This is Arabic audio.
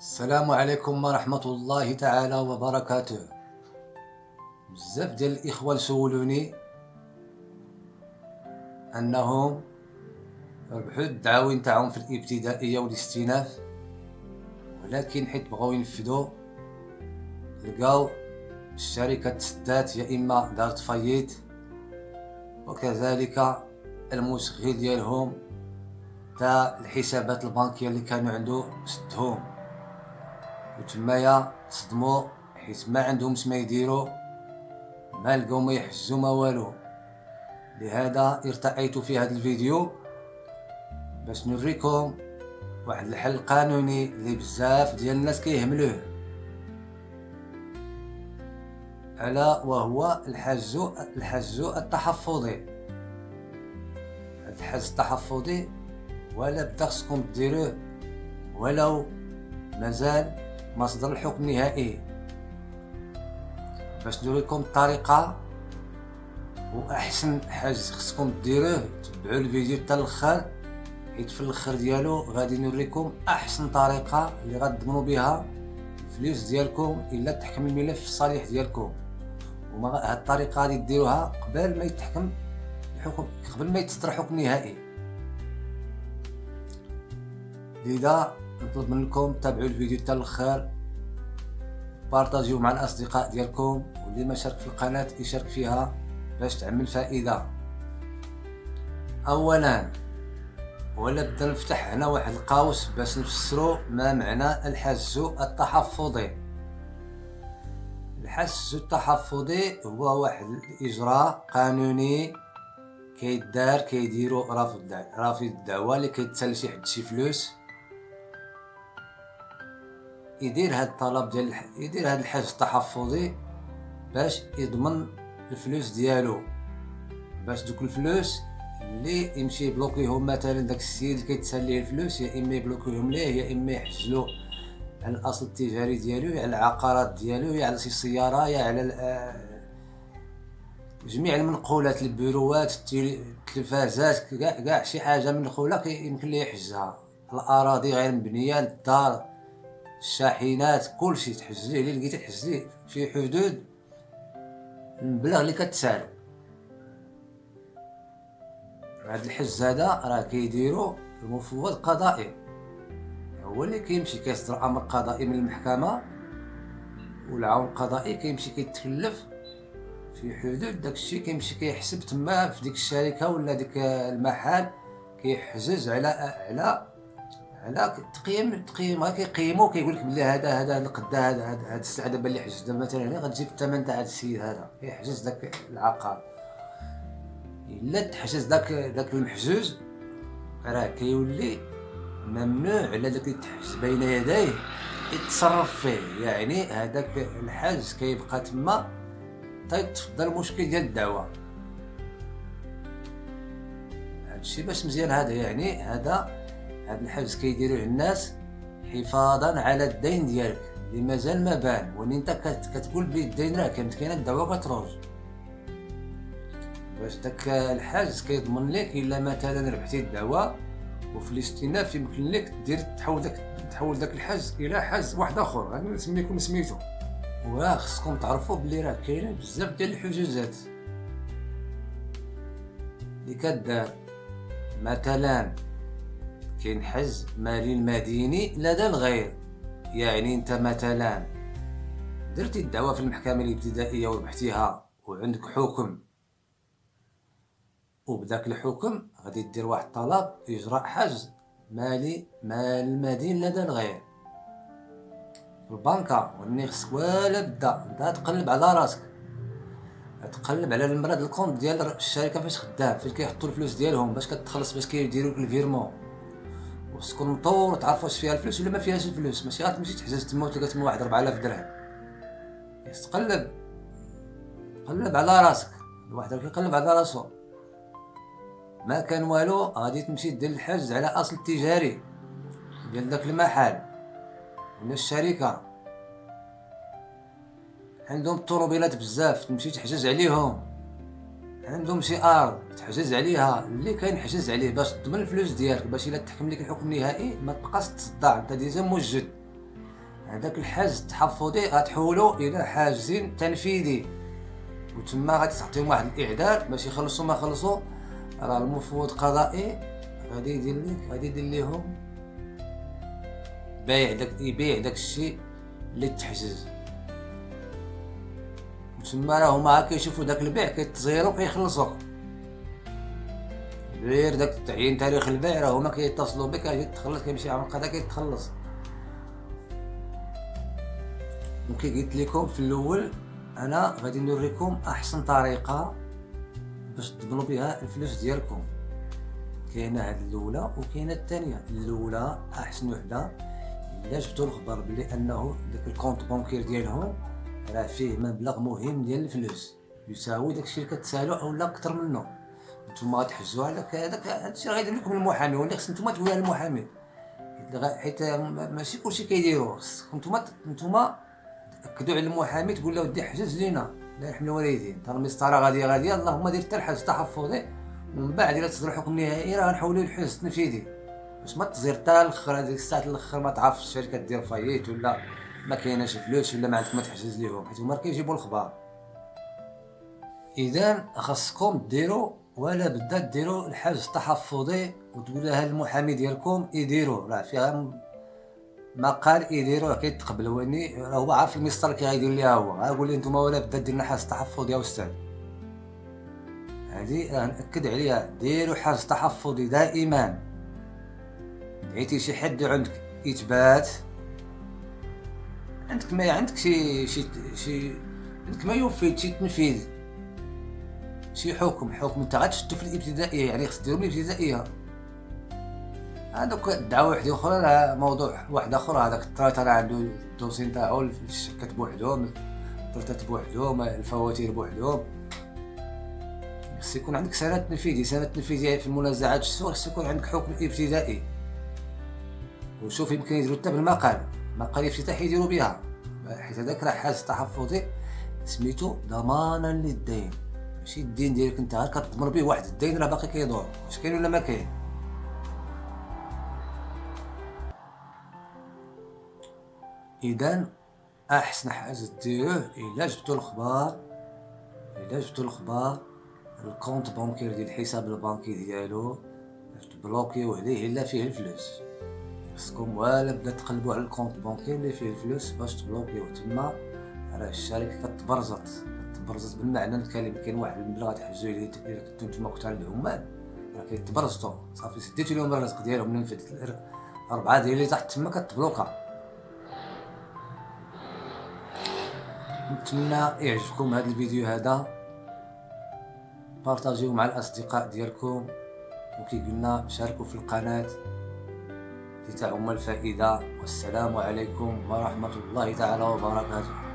السلام عليكم ورحمة الله تعالى وبركاته. بزاف ديال الإخوة سولوني أنهم ربحوا الدعاوين تاعهم في الابتدائية والاستئناف، ولكن حيت بغاو ينفذوا لقاو الشركة تسدات يا إما دارت فايت، وكذلك المشغل ديالهم تاع الحسابات البنكية اللي كانوا عنده سدهم، وتمايا تصدموا حيت ما عندهمش ما يديروا، ما لقاو ما يحجزوا ما والو. لهذا ارتأيت في هذا الفيديو باش نوريكم واحد الحل قانوني اللي بزاف ديال الناس كيهملوه، الا وهو الحجز التحفظي. هذا الحجز التحفظي ولا بدا خصكم ديروه ولو مازال ما صدر الحكم النهائي. باش نوريكم الطريقه واحسن حجز خصكم ديروه، تبعوا الفيديو حتى الاخر، حيت في الاخر ديالو غادي نوريكم احسن طريقه اللي غتضمنوا بها الفلوس ديالكم الا تحكم الملف في الصالح ديالكم. هاد الطريقه غادي ديروها قبل ما يتحكم الحكم، قبل ما يتصدر حكم نهائي. لذا نطلب منكم تابعوا الفيديو حتى الاخر، بارطاجيو مع الاصدقاء ديالكم، واللي ما شارك في القناه يشارك فيها باش تعمل فائده. اولا ولا بدا نفتح هنا واحد القوس باش نفسروا ما معنى الحجز التحفظي. الحجز التحفظي هو واحد الاجراء قانوني كيديروا رافض الدعوه اللي كيتسال شي حد شي فلوس، يدير هاد الطلب ديال يدير هاد الحجز التحفظي باش يضمن الفلوس ديالو، باش دوك الفلوس اللي يمشي يبلوكيهم مثلا داك السيد اللي كيتسال ليه الفلوس، يا اما يبلوكيهم ليه، يا اما يحجزلو على الاصل التجاري ديالو، يا على العقارات ديالو، يا على شي سياره، يا على جميع المنقولات، البيروات، التلفازات، كاع شي حاجه منقوله يمكن ليه يحجزها. الاراضي غير مبنيه، الدار، الشاحنات، كلشي تحجز ليه اللي لقيتي تحجز ليه في حدود المبلغ اللي كتسالو. هاد الحجز هذا راه كيديرو المفوض القضائي، هو اللي كيمشي كيصدر امر قضائي من المحكمه، والعون القضائي كيمشي كيتكلف في حدود داكشي، كيمشي كيحسب تما في ديك الشركه ولا ديك المحل، كيحجز على تقييم كيقيمو، كيقول لك بلي هذا القد هذا السلعه دابا اللي حجز دابا مثلا هنا غتجيب الثمن تاع هذا السيد هذا كيحجز داك العقار. الا تحجز داك المحجوز راه كيولي ممنوع على داك اللي تحجز بين يديه يتصرف فيه، يعني هذاك الحجز كيبقى تما حتى يتفضل المشكل ديال الدعوه. هادشي باش مزيان هذا، يعني هذا الحجز كيديروه الناس حفاظا على الدين ديالك اللي مازال ما بان، وان انت كتقول بلي الدين راه كاينه الدعوه كتروج، باش داك الحجز كيضمن لك الا مثلا ربحتي الدعوه وفي الاستئناف يمكن لك تحول داك الحجز الى حجز واحد اخر غادي نسميكم سميتو. وراه خصكم تعرفوا بلي راه كاينه بزاف ديال الحجوزات اللي كدار. مثلا كاين حجز مالي مديني لدى الغير، يعني انت مثلا درتي الدعوه في المحكمه الابتدائيه وربحتيها وعندك حكم، وبداك الحكم غادي دير واحد الطلب اجراء حجز مالي مدين لدى الغير في البنكه، واني خصك ولا بدا تقلب على راسك، تقلب على المراد الكونت ديال الشركه فاش خدام، فاش كيحطوا الفلوس ديالهم باش كتخلص، باش كيديروا لك الفيرمون، وخصكم مطور تعرفوا واش فيها الفلوس ولا ما فيهاش الفلوس. ماشي غتمشي تحجز تما وتلقى تما واحد 4000 درهم. تقلب على راسك، الواحد كيقلب على راسو ما كان والو، غادي تمشي دير الحجز على اصل تجاري ديال داك المحل ولا الشركه. عندهم الطوموبيلات بزاف تمشي تحجز عليهم، عندهم شي ارض تحجز عليها، اللي كاين حجز عليه باش تضمن الفلوس ديالك، باش الا تحكم لك الحكم النهائي ما تبقاش تصدع، انت ديجا موجد. هذاك الحاجز التحفظي غتحولو الى حاجز تنفيذي، وتما غادي تعطيهم واحد الاعداد باش يخلصوا ما خلصوا. راه المفوض القضائي غادي يدير ليهم يبيع داك الشيء اللي تحجز، وتما راه هما كيشوفوا داك البيع كيتزيرو كيخلصوا. غير داك تعيين تاريخ البيع راه هما كيتصلوا بك اجي تخلص، كيمشي عام القضاء كيتخلص. وكي قلت لكم في الاول انا غادي نوريكم احسن طريقه باش تضمنوا بها الفلوس ديالكم. كاينه هاد الاولى وكاينه الثانيه. الاولى احسن وحده الا جبتوا الخبر بلي انه داك الكونط بونكير ديالهم راه فيه مبلغ مهم ديال الفلوس يساوي داكشي اللي كتسالو اولا اكثر منه. نتوما غتحجزوا على هذاك هادشي راه غيدير لكم المحامي، واللي خص نتوما تقولوا للمحامي حيت ماشي كلشي كيديروه. خصكم نتوما تاكدوا على المحامي تقول له ودي حجز لينا لا يرحم الوالدين، ترى المسطره غاديه اللهم دير حتى الحجز تحفظي، ومن بعد الا تصدر حكم نهائي راه غنحولوا للحجز التنفيذي باش ما تصير حتى الاخر. هذيك الساعه الاخر ما تعرفش الشركه دير فايت ولا ما كايناش فلوس ولا ما عندك ما تحجز ليهم، حيت هما كيجيبوا الخبار. اذا خاصكم ديروا ولا بدا ديروا الحجز التحفظي وتقولها للمحامي ديالكم يديروا، راه فيها مقال يديروه كيتقبلوني، راه هو عارف المسطر كي غيدير ليها هو. غنقول لي نتوما ولا بدا دير لنا حجز تحفظي يا استاذ، هذه راه ناكد عليها. ديروا حجز تحفظي دائما. لقيتي شي حد عندك اثبات، عندك شي عندك ما يفيد شي تنفيذ شي حكم انت غتشدو في الابتدائيه، يعني خص ديرو من الابتدائيه. هذوك الدعوه وحده اخرى راه موضوع واحد اخر. هذاك الطريط راه عنده الدوسين تاعو، الشكات بوحدهم، الطريطات بوحدهم، الفواتير بوحدهم. خص يكون عندك سند تنفيذي في المنازعات السوق، خص يكون عندك حكم ابتدائي. وشوف يمكن يديروا حتى بالمقال افتتاحي يديروا بها، حيت هذاك راه حاجز تحفظي سميتو ضمانا للدين. ماشي الدين ديالك انت غير كتضمن به واحد الدين راه باقي كيدور، واش كاين ولا ما كاين. اذا احسن حاجه ديروه الا جبتوا الخبار الكونط بانكير ديال الحساب البنكي ديالو تبلوكيو عليه الا فيه الفلوس. خصكم ولا بدا تقلبوا على الكونط بانكير اللي فيه الفلوس باش تبلوكيو. تما راه الشركه كتبرزط بالمعنى الكلمه. كاين واحد المبلغ غتحجزوا الا كنتو نتوما كنتو عند العمال راه كيتبرزطوا صافي، سديتو لهم الرزق ديالهم من فد 4 ديال اللي تحت تما كتبلوكا. نتمنى يعجبكم هذا الفيديو هذا، بارطاجيوه مع الاصدقاء ديالكم، وكي قلنا شاركوا في القناه لتعم الفائده. والسلام عليكم ورحمه الله تعالى وبركاته.